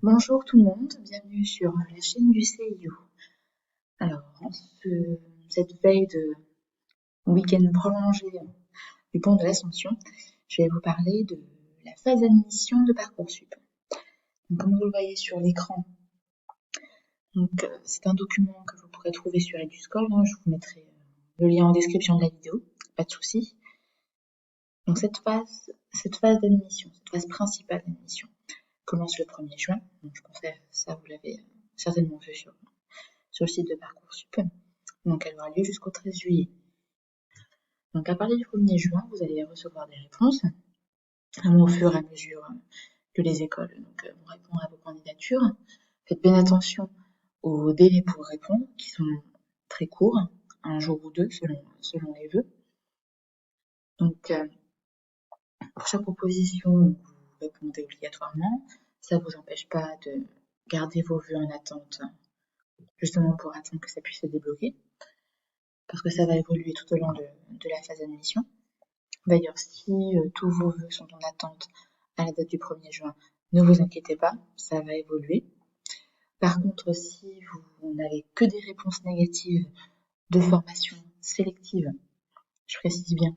Bonjour tout le monde, bienvenue sur la chaîne du CIO. Alors, cette veille de week-end prolongé du pont de l'Ascension, je vais vous parler de la phase d'admission de Parcoursup. Donc, comme vous le voyez sur l'écran, c'est un document que vous pourrez trouver sur EduSchool. Je vous mettrai le lien en description de la vidéo, pas de souci. Donc cette phase d'admission, cette phase principale d'admission, commence le 1er juin. Donc je pense que ça vous l'avez certainement vu sur le site de Parcoursup. Donc elle aura lieu jusqu'au 13 juillet. Donc à partir du 1er juin, vous allez recevoir des réponses au fur et à mesure que les écoles vont répondre à vos candidatures. Faites bien attention aux délais pour répondre, qui sont très courts, un jour ou deux selon les vœux. Donc pour chaque proposition, vous répondez obligatoirement. Ça ne vous empêche pas de garder vos vœux en attente, justement pour attendre que ça puisse se débloquer, parce que ça va évoluer tout au long de la phase d'admission. D'ailleurs, si tous vos vœux sont en attente à la date du 1er juin, ne vous inquiétez pas, ça va évoluer. Par contre, si vous n'avez que des réponses négatives de formation sélective, je précise bien,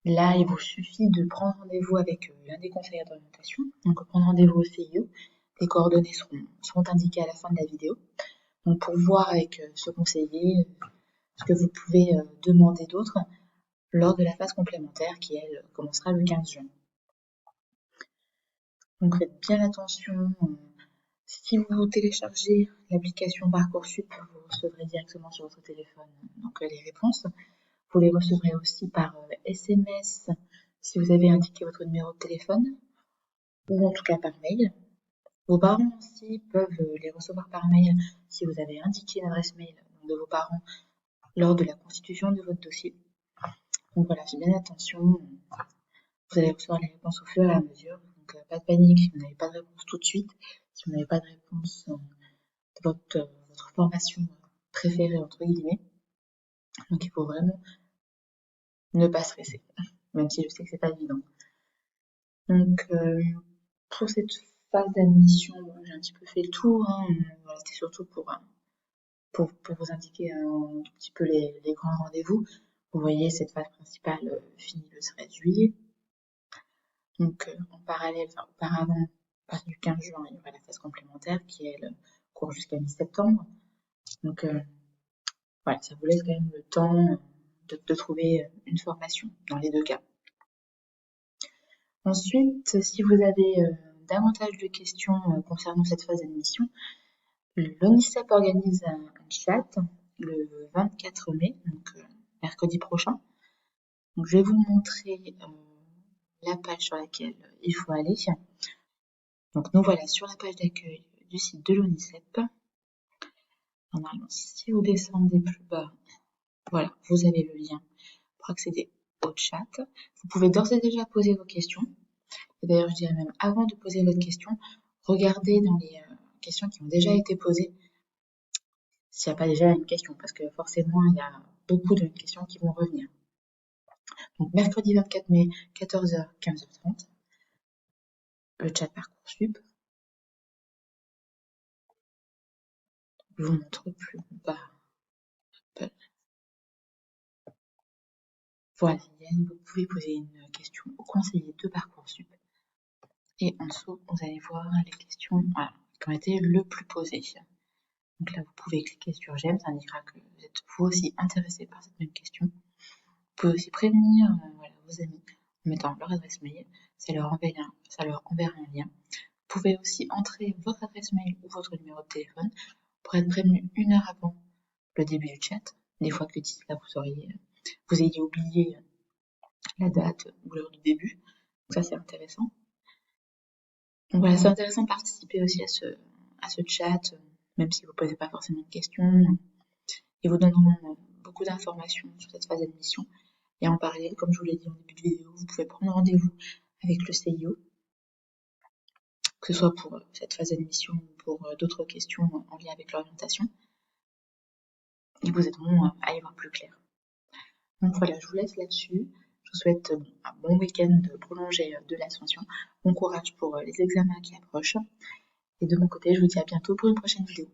là, il vous suffit de prendre rendez-vous avec l'un des conseillers d'orientation, donc prendre rendez-vous au CIO. Les coordonnées seront indiquées à la fin de la vidéo. Donc pour voir avec ce conseiller ce que vous pouvez demander d'autre lors de la phase complémentaire qui, elle, commencera le 15 juin. Donc faites bien attention. Si vous téléchargez l'application Parcoursup, vous recevrez directement sur votre téléphone les réponses. Vous les recevrez aussi par SMS si vous avez indiqué votre numéro de téléphone, ou en tout cas par mail. Vos parents aussi peuvent les recevoir par mail si vous avez indiqué l'adresse mail de vos parents lors de la constitution de votre dossier. Donc voilà, faites bien attention. Vous allez recevoir les réponses au fur et à mesure. Donc pas de panique si vous n'avez pas de réponse tout de suite, si vous n'avez pas de réponse de votre formation préférée, entre guillemets. Donc il faut vraiment ne pas stresser, même si je sais que c'est pas évident. Donc pour cette phase d'admission, j'ai un petit peu fait le tour. Voilà, c'était surtout pour vous indiquer un tout petit peu les grands rendez-vous. Vous voyez, cette phase principale finit le 13 juillet. Donc en parallèle, auparavant, à partir du 15 juin, il y aura la phase complémentaire qui, elle, court jusqu'à mi-septembre. Donc voilà, ça vous laisse quand même le temps de trouver une formation dans les deux cas. Ensuite, si vous avez davantage de questions concernant cette phase d'admission, l'ONICEP organise un chat le 24 mai, donc mercredi prochain. Donc je vais vous montrer la page sur laquelle il faut aller. Donc nous voilà sur la page d'accueil du site de l'ONICEP. Normalement, si vous descendez plus bas, voilà, vous avez le lien pour accéder au chat. Vous pouvez d'ores et déjà poser vos questions. Et d'ailleurs, je dirais même avant de poser votre question, regardez dans les questions qui ont déjà été posées s'il n'y a pas déjà une question, parce que forcément, il y a beaucoup de questions qui vont revenir. Donc mercredi 24 mai, 14h, 15h30, le chat Parcoursup. Je vous montre plus bas. Voilà, vous pouvez poser une question au conseiller de Parcoursup. Et en dessous, vous allez voir les questions qui ont été le plus posées. Donc là, vous pouvez cliquer sur j'aime, ça indiquera que vous êtes vous aussi intéressé par cette même question. Vous pouvez aussi prévenir vos amis en mettant leur adresse mail, ça leur enverra un lien. Vous pouvez aussi entrer votre adresse mail ou votre numéro de téléphone pour être prévenu 1 heure avant le début du chat. Des fois que d'ici là, vous ayez oublié la date ou l'heure de début. Donc ça, c'est intéressant. Donc voilà, c'est intéressant de participer aussi à ce chat, même si vous ne posez pas forcément de questions. Ils vous donneront beaucoup d'informations sur cette phase d'admission. Et en parallèle, comme je vous l'ai dit en début de vidéo, vous pouvez prendre rendez-vous avec le CIO, que ce soit pour cette phase d'admission ou pour d'autres questions en lien avec l'orientation. Ils vous aideront à y voir plus clair. Donc voilà, je vous laisse là-dessus. Je vous souhaite un bon week-end prolongé de l'Ascension. Bon courage pour les examens qui approchent. Et de mon côté, je vous dis à bientôt pour une prochaine vidéo.